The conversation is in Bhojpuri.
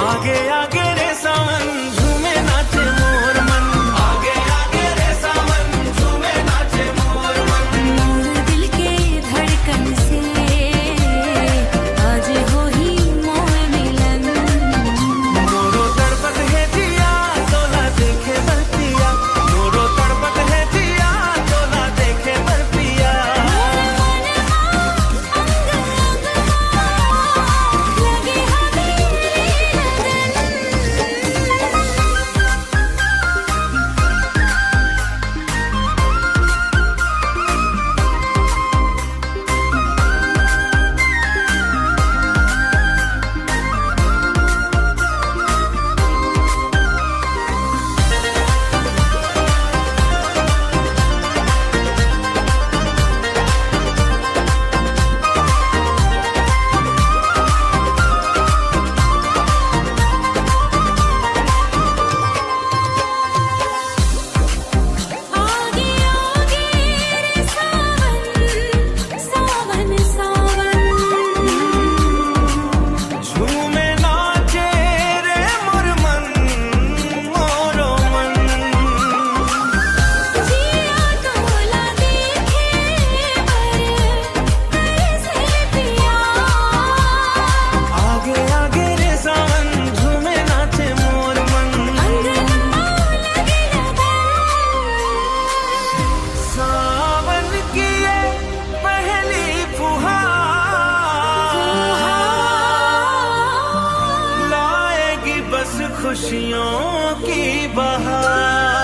आगे आगे रे सावन झूमे नाचे मोर मन, आगे आगे रे सावन झूमे नाचे मोर मन। मोर दिल के धड़कन से आज हो ही मोर मिलन। मोरो तड़पत है जिया तोला देखे बरपिया, मोरो तड़पत है जिया तोला देखे बरपिया। लगे हमें आगे आगे रे सावन सावन सावन। झूमे नाचे रे मोर मन, मोरो मन। जिया तोला देखे पर कैसे पिया। आगे आगे रे सावन झूमे नाचे मोर मन। अंगना लगे लगन। सावन की ये पहली फुहार लाएगी बस खुशियों की बहार।